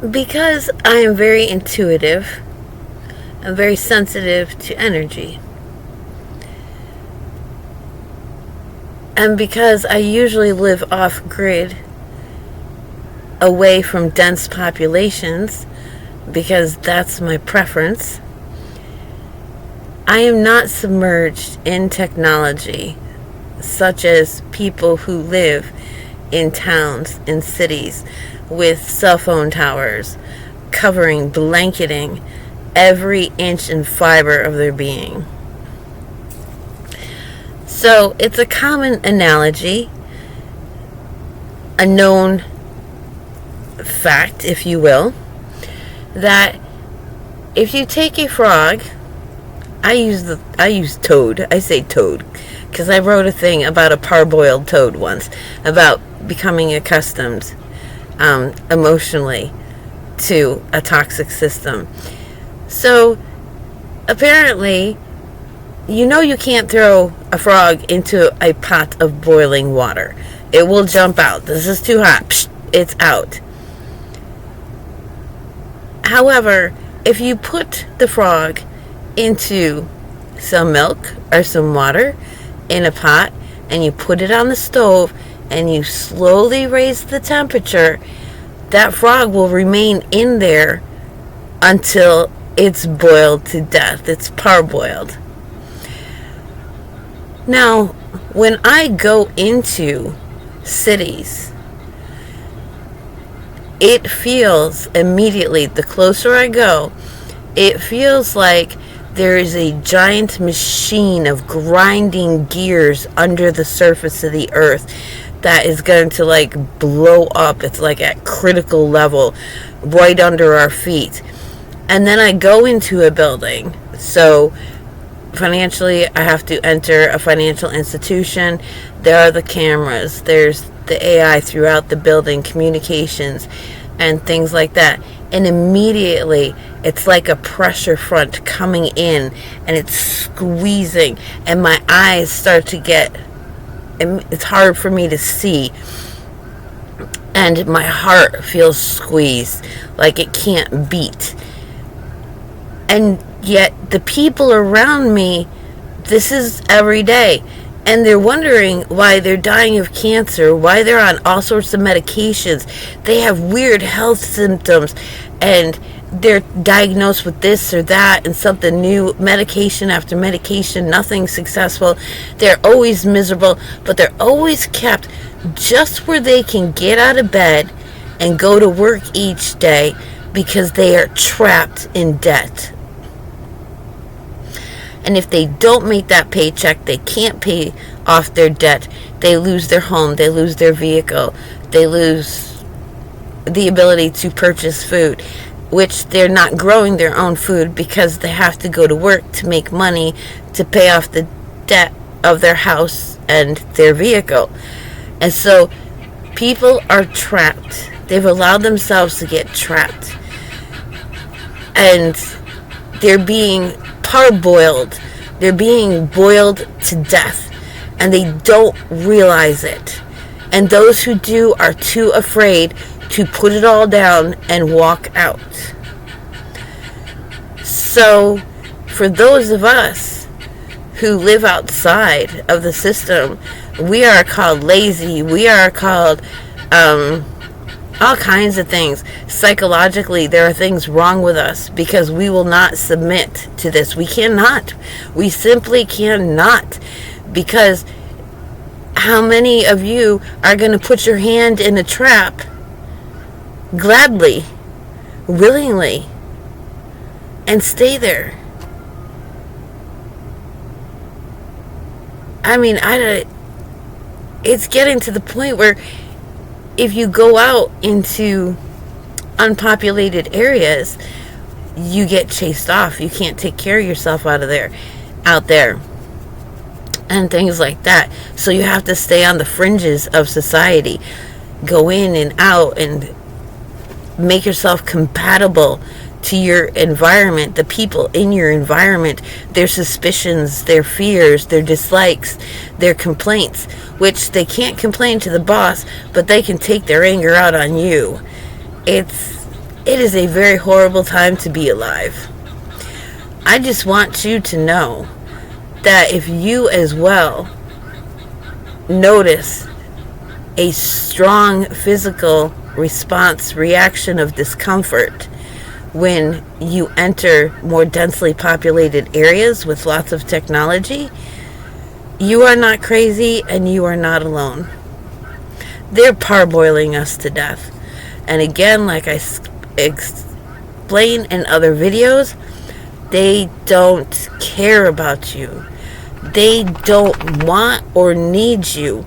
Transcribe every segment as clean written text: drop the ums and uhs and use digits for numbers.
Because I am very intuitive, I'm very sensitive to energy. And because I usually live off grid, away from dense populations, because that's my preference, I am not submerged in technology, such as people who live in towns, in cities, with cell phone towers, covering, blanketing every inch and fiber of their being. So it's a common analogy, a known fact, if you will, that if you take a frog, I use toad. I say toad because I wrote a thing about a parboiled toad once, about becoming accustomed emotionally to a toxic system. So apparently, you can't throw a frog into a pot of boiling water. It will jump out. This is too hot. Psh, it's out. However, if you put the frog into some milk or some water in a pot and you put it on the stove and you slowly raise the temperature, that frog will remain in there until it's boiled to death. It's parboiled. Now, when I go into cities, it feels immediately, the closer I go, it feels like there is a giant machine of grinding gears under the surface of the earth that is going to blow up. It's like at critical level right under our feet. And then I go into a building. So financially, I have to enter a financial institution. There are the cameras. There's the AI throughout the building, communications, and things like that. And immediately, it's like a pressure front coming in, and it's squeezing, and my eyes start to get, it's hard for me to see, and my heart feels squeezed, like it can't beat. And yet, the people around me, this is every day. And they're wondering why they're dying of cancer, why they're on all sorts of medications. They have weird health symptoms, and they're diagnosed with this or that and something new, medication after medication, nothing successful. They're always miserable, but they're always kept just where they can get out of bed and go to work each day because they are trapped in debt. And if they don't make that paycheck, they can't pay off their debt. They lose their home. They lose their vehicle. They lose the ability to purchase food, which they're not growing their own food because they have to go to work to make money to pay off the debt of their house and their vehicle. And so people are trapped. They've allowed themselves to get trapped. And they're being parboiled. They're being boiled to death, and they don't realize it. And those who do are too afraid to put it all down and walk out. So, for those of us who live outside of the system, we are called lazy. We are called all kinds of things. Psychologically, there are things wrong with us because we will not submit to this. We cannot. We simply cannot. Because how many of you are going to put your hand in a trap gladly, willingly, and stay there? I mean, it's getting to the point where if you go out into unpopulated areas, you get chased off. You can't take care of yourself out there, and things like that. So you have to stay on the fringes of society, go in and out, and make yourself compatible to your environment, the people in your environment, their suspicions, their fears, their dislikes, their complaints, which they can't complain to the boss, but they can take their anger out on you. It's It is a very horrible time to be alive. I just want you to know that if you as well notice a strong physical response, reaction of discomfort when you enter more densely populated areas with lots of technology, you are not crazy and you are not alone. They're parboiling us to death. And again, like I explain in other videos, they don't care about you. They don't want or need you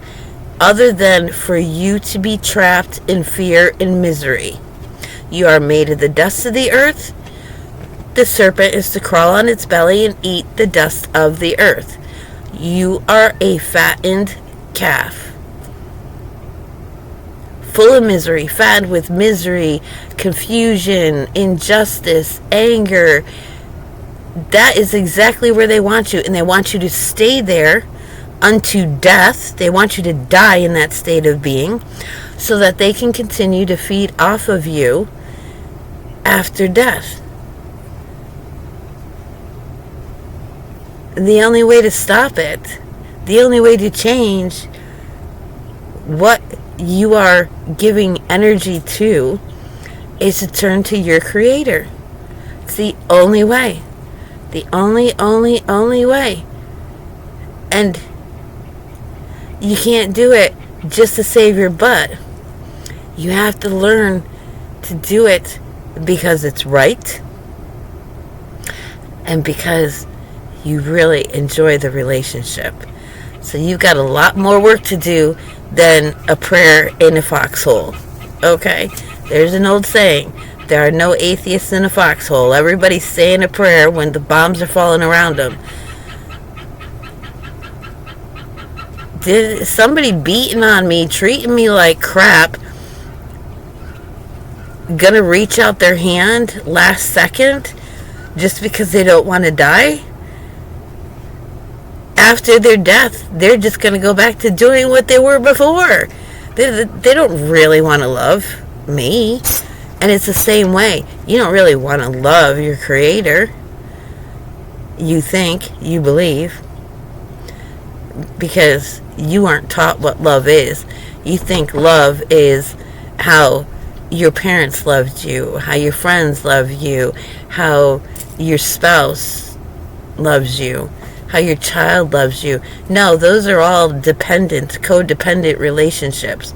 other than for you to be trapped in fear and misery. You are made of the dust of the earth. The serpent is to crawl on its belly and eat the dust of the earth. You are a fattened calf, full of misery, fed with misery, confusion, injustice, anger. That is exactly where they want you, and they want you to stay there unto death. They want you to die in that state of being so that they can continue to feed off of you after death. The only way to stop it, the only way to change what you are giving energy to, is to turn to your Creator. It's the only way. The only way. And you can't do it just to save your butt. You have to learn to do it because it's right and because you really enjoy the relationship. So you've got a lot more work to do than a prayer in a foxhole. Okay? There's an old saying. There are no atheists in a foxhole. Everybody's saying a prayer when the bombs are falling around them. Did somebody beating on me, treating me like crap, gonna reach out their hand last second just because they don't want to die? After their death, they're just gonna go back to doing what they were before. They don't really want to love me. And it's the same way. You don't really want to love your Creator. You think, you believe, because you aren't taught what love is. You think love is how your parents loved you, how your friends love you, how your spouse loves you, how your child loves you. No, those are all dependent, codependent relationships.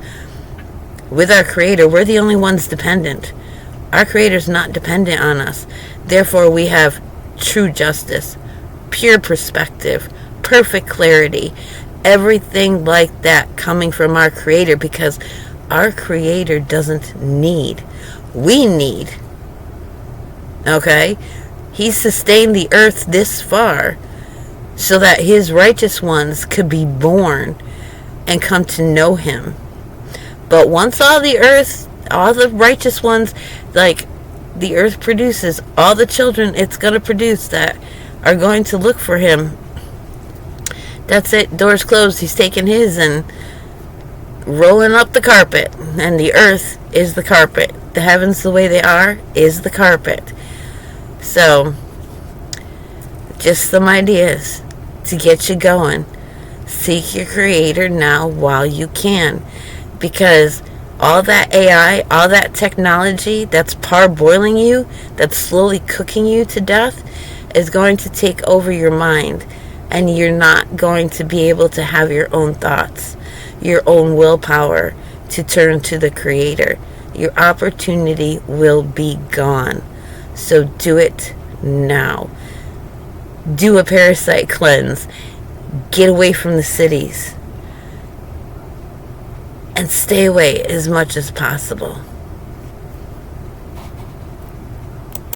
With our Creator, we're the only ones dependent. Our Creator's not dependent on us. Therefore, we have true justice, pure perspective, perfect clarity, everything like that coming from our Creator, because our Creator doesn't need. We need. Okay? He sustained the earth this far so that His righteous ones could be born and come to know Him. But once all the righteous ones, like the earth produces, all the children it's going to produce that are going to look for Him, that's it. Doors closed. He's taking His and rolling up the carpet. And the earth is the carpet. The heavens, the way they are, is the carpet. So, just some ideas to get you going. Seek your Creator now while you can. Because all that AI, all that technology that's parboiling you, that's slowly cooking you to death, is going to take over your mind. And you're not going to be able to have your own thoughts, your own willpower to turn to the Creator. Your opportunity will be gone. So do it now. Do a parasite cleanse. Get away from the cities. And stay away as much as possible.